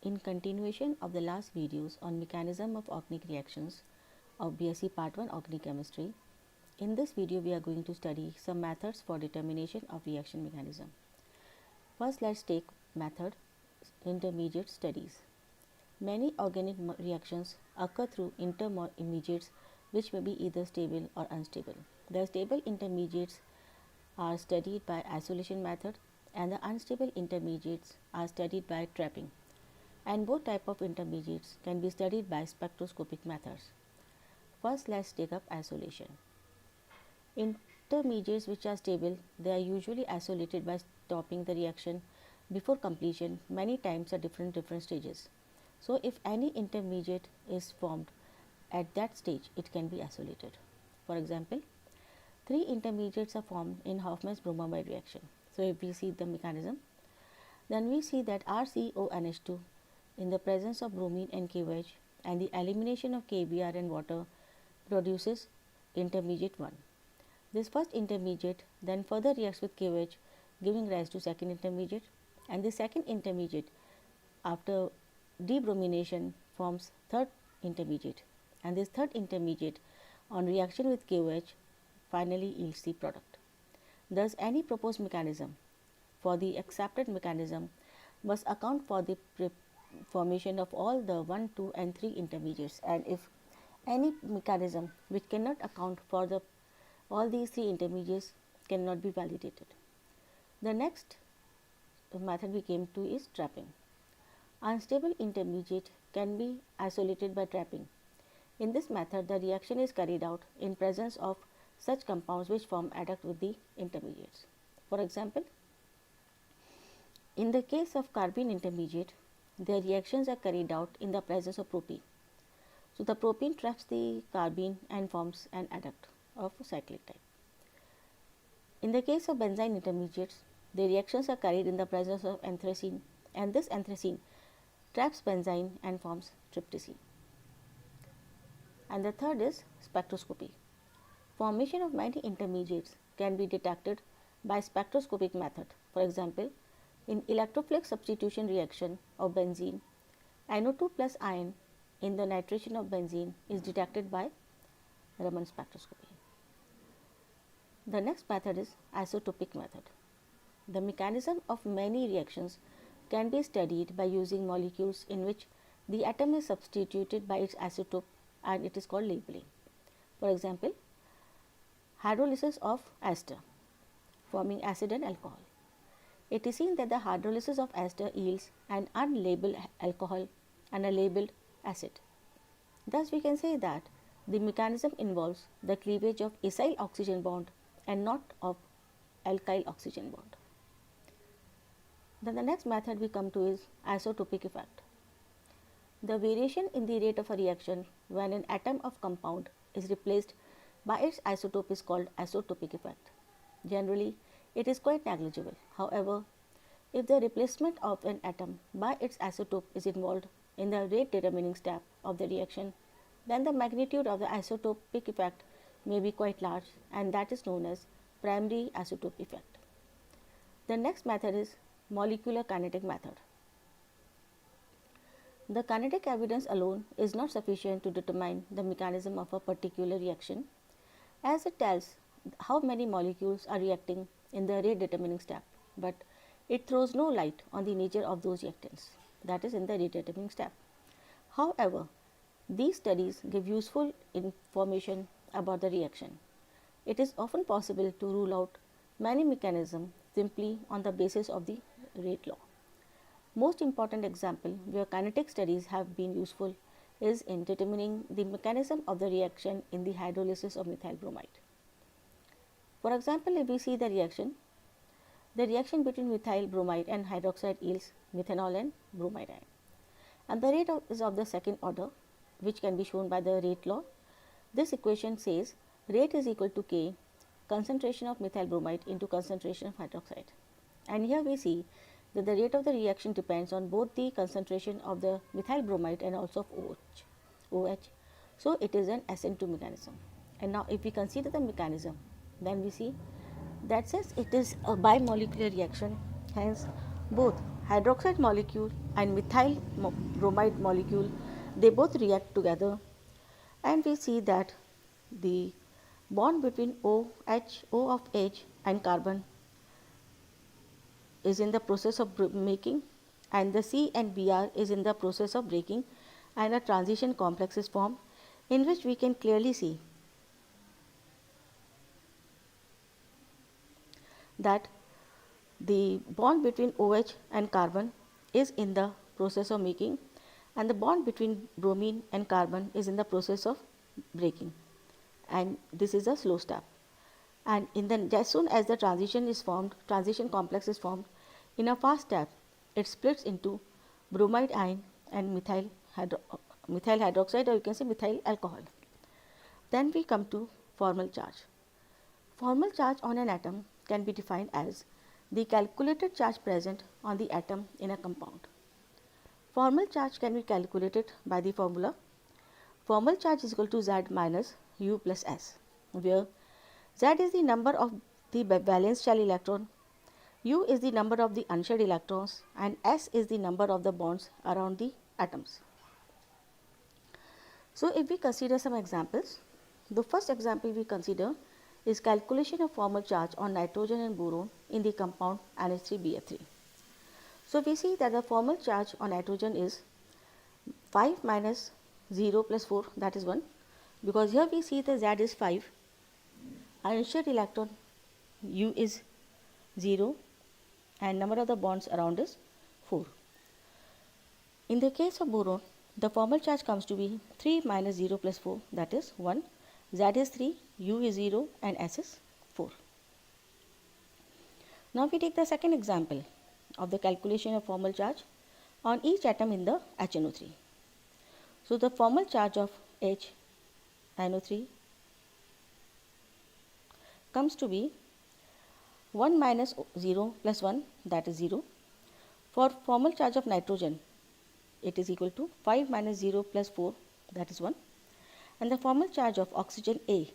In continuation of the last videos on mechanism of organic reactions of BSc Part 1 Organic Chemistry, in this video we are going to study some methods for determination of reaction mechanism. First, let's take method intermediate studies. Many organic reactions occur through intermediates which may be either stable or unstable. The stable intermediates are studied by isolation method and the unstable intermediates are studied by trapping, and both type of intermediates can be studied by spectroscopic methods. First, let's take up isolation. Intermediates which are stable, they are usually isolated by stopping the reaction before completion many times at different stages. So if any intermediate is formed at that stage, it can be isolated. For example, 3 intermediates are formed in Hofmann's bromamide reaction. So if we see the mechanism, then we see that RCONH2 in the presence of bromine and KOH and the elimination of KBr and water produces intermediate 1. This first intermediate then further reacts with KOH, giving rise to second intermediate, and the second intermediate after debromination forms third intermediate, and this third intermediate on reaction with KOH finally yields the product. Thus, any proposed mechanism for the accepted mechanism must account for the formation of all the 1, 2 and 3 intermediates, and if any mechanism which cannot account for all these 3 intermediates cannot be validated. The next method we came to is trapping. Unstable intermediate can be isolated by trapping. In this method, the reaction is carried out in presence of such compounds which form adduct with the intermediates. For example, in the case of carbene intermediate, the reactions are carried out in the presence of propene. So the propene traps the carbene and forms an adduct of cyclic type. In the case of benzene intermediates, the reactions are carried in the presence of anthracene, and this anthracene traps benzene and forms tryptocene. And the third is spectroscopy. Formation of many intermediates can be detected by spectroscopic method. For example, in electrophilic substitution reaction of benzene, NO2 plus ion in the nitration of benzene is detected by Raman spectroscopy. The next method is isotopic method. The mechanism of many reactions can be studied by using molecules in which the atom is substituted by its isotope, and it is called labeling. For example, hydrolysis of ester forming acid and alcohol. It is seen that the hydrolysis of ester yields an unlabeled alcohol and a labeled acid. Thus, we can say that the mechanism involves the cleavage of acyl oxygen bond and not of alkyl oxygen bond. Then the next method we come to is isotopic effect. The variation in the rate of a reaction when an atom of compound is replaced by its isotope is called isotopic effect. Generally, it is quite negligible. However, if the replacement of an atom by its isotope is involved in the rate determining step of the reaction, then the magnitude of the isotopic effect may be quite large, and that is known as primary isotope effect. The next method is molecular kinetic method. The kinetic evidence alone is not sufficient to determine the mechanism of a particular reaction, as it tells how many molecules are reacting in the rate determining step, but it throws no light on the nature of those reactants, that is in the rate determining step. However, these studies give useful information about the reaction. It is often possible to rule out many mechanisms simply on the basis of the rate law. Most important example where kinetic studies have been useful is in determining the mechanism of the reaction in the hydrolysis of methyl bromide. For example, if we see the reaction between methyl bromide and hydroxide yields methanol and bromide ion, and the rate is of the second order, which can be shown by the rate law. This equation says rate is equal to K concentration of methyl bromide into concentration of hydroxide, and here we see that the rate of the reaction depends on both the concentration of the methyl bromide and also of OH. So it is an SN2 mechanism. And now if we consider the mechanism, then we see that since it is a bimolecular reaction, hence both hydroxide molecule and methyl bromide molecule, they both react together, and we see that the bond between O of H and carbon is in the process of making, and the C and Br is in the process of breaking, and a transition complex is formed, in which we can clearly see that the bond between OH and carbon is in the process of making, and the bond between bromine and carbon is in the process of breaking, and this is a slow step. And as soon as the transition complex is formed, in a fast step, it splits into bromide ion and methyl hydroxide, or you can say methyl alcohol. Then we come to formal charge. Formal charge on an atom can be defined as the calculated charge present on the atom in a compound. Formal charge can be calculated by the formula formal charge is equal to Z minus U plus S, where Z is the number of the valence shell electron, U is the number of the unshared electrons, and S is the number of the bonds around the atoms. So, if we consider some examples, the first example we consider is calculation of formal charge on nitrogen and boron in the compound NH3BF3. So, we see that the formal charge on nitrogen is 5 minus 0 plus 4, that is 1, because here we see the Z is 5, unshared electron U is 0, and number of the bonds around is 4. In the case of boron, the formal charge comes to be 3 minus 0 plus 4, that is 1, Z is 3, U is 0, and S is 4. Now we take the second example of the calculation of formal charge on each atom in the HNO3. So the formal charge of HNO3 comes to be 1 minus 0 plus 1, that is 0. For formal charge of nitrogen, it is equal to 5 minus 0 plus 4, that is 1. And the formal charge of oxygen A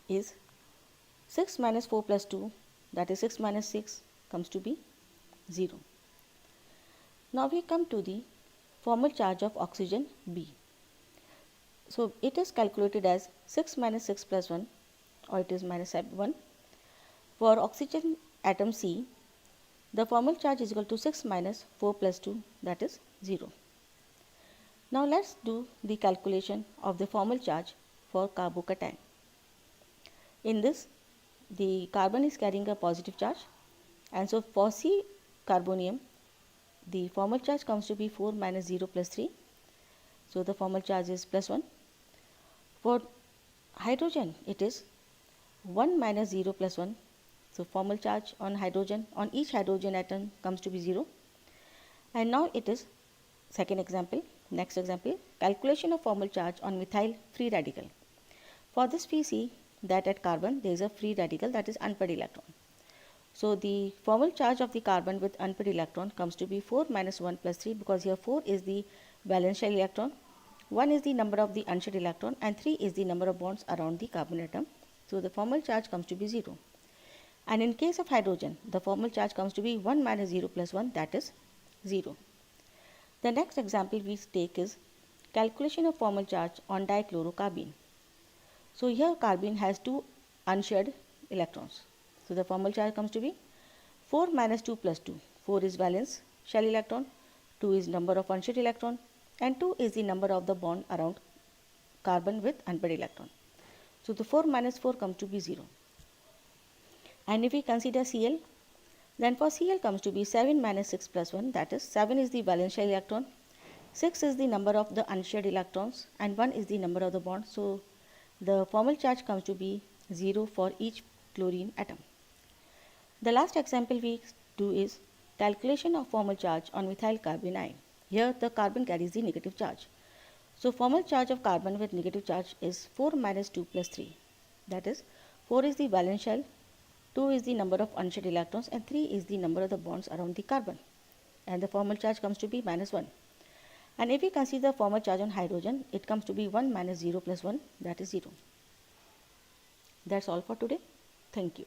is 6 minus 4 plus 2, that is 6 minus 6, comes to be 0. Now we come to the formal charge of oxygen B. So it is calculated as 6 minus 6 plus 1, or it is minus 1. For oxygen atom C, the formal charge is equal to 6 minus 4 plus 2, that is 0. Now let's do the calculation of the formal charge for carbocation. In this, the carbon is carrying a positive charge, and so for C carbonium, the formal charge comes to be 4 minus 0 plus 3. So the formal charge is plus 1. For hydrogen, it is 1 minus 0 plus 1. So formal charge on hydrogen, on each hydrogen atom comes to be 0. And now it is second example. Next example, calculation of formal charge on methyl free radical. For this we see that at carbon there is a free radical, that is unpaired electron. So the formal charge of the carbon with unpaired electron comes to be 4 minus 1 plus 3, because here 4 is the valence shell electron, 1 is the number of the unshared electron, and 3 is the number of bonds around the carbon atom. So the formal charge comes to be 0. And in case of hydrogen, the formal charge comes to be 1 minus 0 plus 1, that is 0. The next example we take is calculation of formal charge on dichlorocarbene. So here carbene has 2 unshared electrons. So the formal charge comes to be 4 minus 2 plus 2. 4 is valence shell electron, 2 is number of unshared electron, and 2 is the number of the bond around carbon with unpaired electron. So the 4 minus 4 comes to be 0. And if we consider Cl, then for Cl comes to be 7 minus 6 plus 1, that is 7 is the valence shell electron, 6 is the number of the unshared electrons, and 1 is the number of the bonds. So the formal charge comes to be 0 for each chlorine atom. The last example we do is calculation of formal charge on methyl carbene ion. Here the carbon carries the negative charge. So formal charge of carbon with negative charge is 4 minus 2 plus 3. That is 4 is the valence shell, 2 is the number of unshared electrons, and 3 is the number of the bonds around the carbon. And the formal charge comes to be minus 1. And if we consider formal charge on hydrogen, it comes to be 1 minus 0 plus 1, that is 0. That's all for today. Thank you.